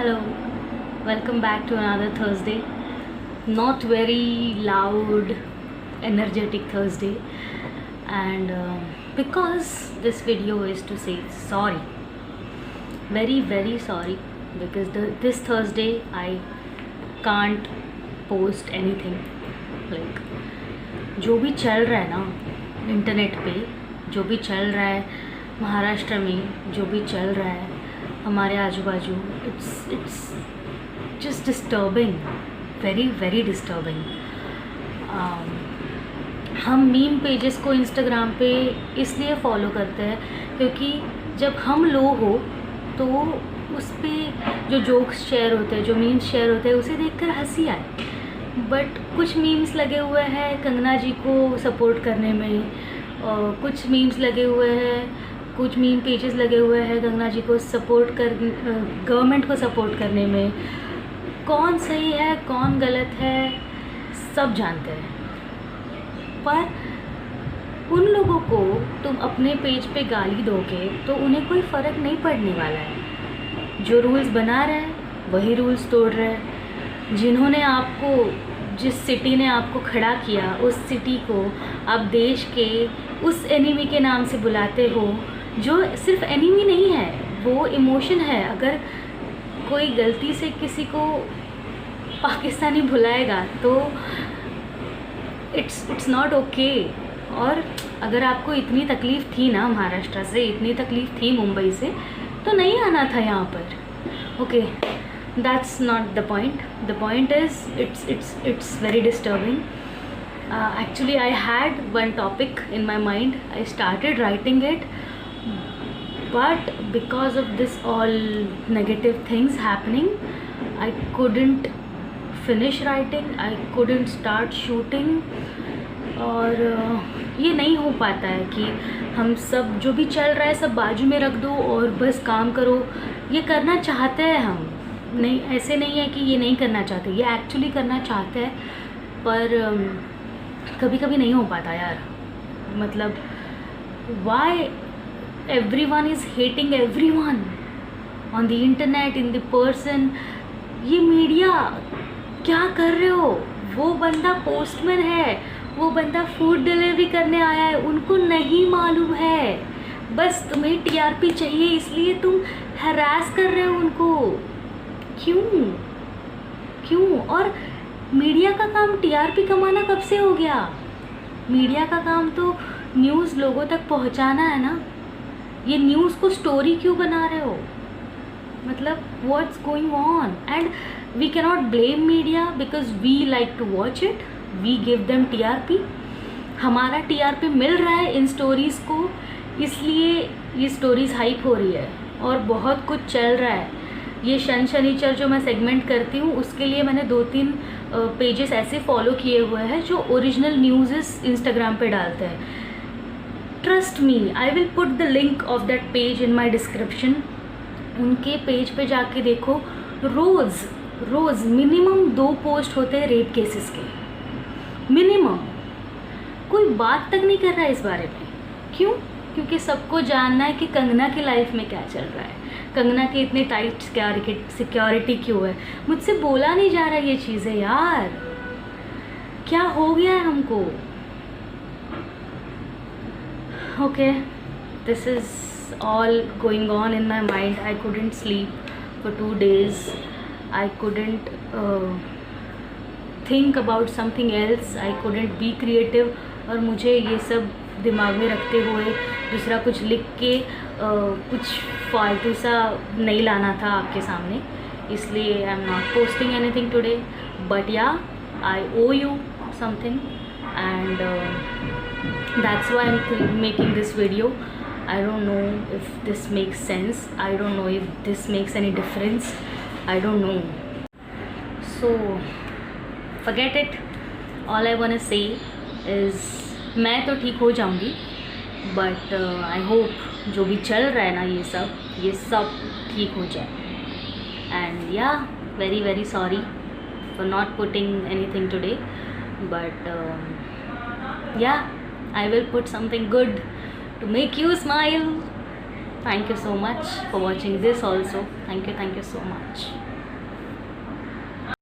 Hello, welcome back to another Thursday. Not very loud, energetic Thursday, and because this video is to say sorry, very sorry, because this Thursday I can't post anything. Like जो भी चल रहा है ना internet पे, जो भी चल रहा है महाराष्ट्र में, जो भी चल रहा है हमारे आजू बाजू, it's just disturbing, very disturbing. हम मीम पेजेस को इंस्टाग्राम पे इसलिए फॉलो करते हैं क्योंकि जब हम लो हो तो उस पर जो जोक्स शेयर होते हैं, जो मीम्स शेयर होते हैं, उसे देखकर हंसी आए. बट कुछ मीम्स लगे हुए हैं कंगना जी को सपोर्ट करने में, कुछ मीम्स लगे हुए हैं, कुछ मीम पेजेस लगे हुए हैं कंगना जी को सपोर्ट कर, गवर्नमेंट को सपोर्ट करने में. कौन सही है कौन गलत है सब जानते हैं, पर उन लोगों को तुम अपने पेज पे गाली दोगे तो उन्हें कोई फ़र्क नहीं पड़ने वाला है. जो रूल्स बना रहे हैं वही रूल्स तोड़ रहे हैं. जिन्होंने आपको, जिस सिटी ने आपको खड़ा किया, उस सिटी को आप देश के उस एनिमी के नाम से बुलाते हो, जो सिर्फ एनिमी नहीं है, वो इमोशन है. अगर कोई गलती से किसी को पाकिस्तानी बुलाएगा तो इट्स नॉट ओके. और अगर आपको इतनी तकलीफ़ थी ना महाराष्ट्र से, इतनी तकलीफ़ थी मुंबई से, तो नहीं आना था यहाँ पर. Okay, that's not the point. The point is it's very disturbing. Actually I had one topic in my mind. I started writing it, but because of this all negative things happening, I couldn't finish writing, I couldn't start shooting. और ये नहीं हो पाता है कि हम सब जो भी चल रहा है सब बाजू में रख दो और बस काम करो. ये करना चाहते हैं हम, नहीं ऐसे नहीं है कि ये नहीं करना चाहते, ये एक्चुअली करना चाहते हैं, पर कभी कभी नहीं हो पाता यार. मतलब Y everyone is hating everyone on the internet, in the person. ये मीडिया क्या कर रहे हो? वो बंदा पोस्टमैन है, वो बंदा फूड डिलीवरी करने आया है, उनको नहीं मालूम है. बस तुम्हें टीआरपी चाहिए इसलिए तुम हरास कर रहे हो उनको. क्यों? और मीडिया का काम टीआरपी कमाना कब से हो गया? मीडिया का काम तो न्यूज़ लोगों तक पहुंचाना है ना. ये न्यूज़ को स्टोरी क्यों बना रहे हो? मतलब what's going on? And we can not blame media because we like to watch it. We give them TRP. हमारा टीआरपी मिल रहा है इन स्टोरीज़ को, इसलिए ये स्टोरीज़ हाइप हो रही है और बहुत कुछ चल रहा है. ये शनिचर जो मैं सेगमेंट करती हूँ उसके लिए मैंने 2-3 पेजेस ऐसे फॉलो किए हुए हैं जो ओरिजिनल न्यूज़ इंस्टाग्राम पे डालते हैं. Trust me, I will put the link of that page in my description. उनके पेज पे जाके देखो, रोज़ मिनिमम 2 पोस्ट होते हैं रेप केसेस के, मिनिमम. कोई बात तक नहीं कर रहा है इस बारे में. क्यों? क्योंकि सबको जानना है कि कंगना की लाइफ में क्या चल रहा है, कंगना की इतनी टाइट सिक्योरिटी क्यों है. मुझसे बोला नहीं जा रहा ये चीज़ें यार. क्या हो गया है हमको? Okay, this is all going on in my mind. I couldn't sleep for 2 days. I couldn't think about something else. I couldn't be creative. और मुझे ये सब दिमाग में रखते हुए दूसरा कुछ लिख के कुछ फालतू सा नहीं लाना था आपके सामने, इसलिए I am not posting anything today. But yeah, I owe you something and that's why I'm making this video. I don't know if this makes sense, I don't know if this makes any difference, I don't know. So forget it. All I want to say is मैं तो ठीक हो जाऊंगी, but I hope जो भी चल रहा है ना ये सब ठीक हो जाए. एंड या, very sorry for not putting anything today, but yeah, I will put something good to make you smile. Thank you so much for watching this also. Thank you so much.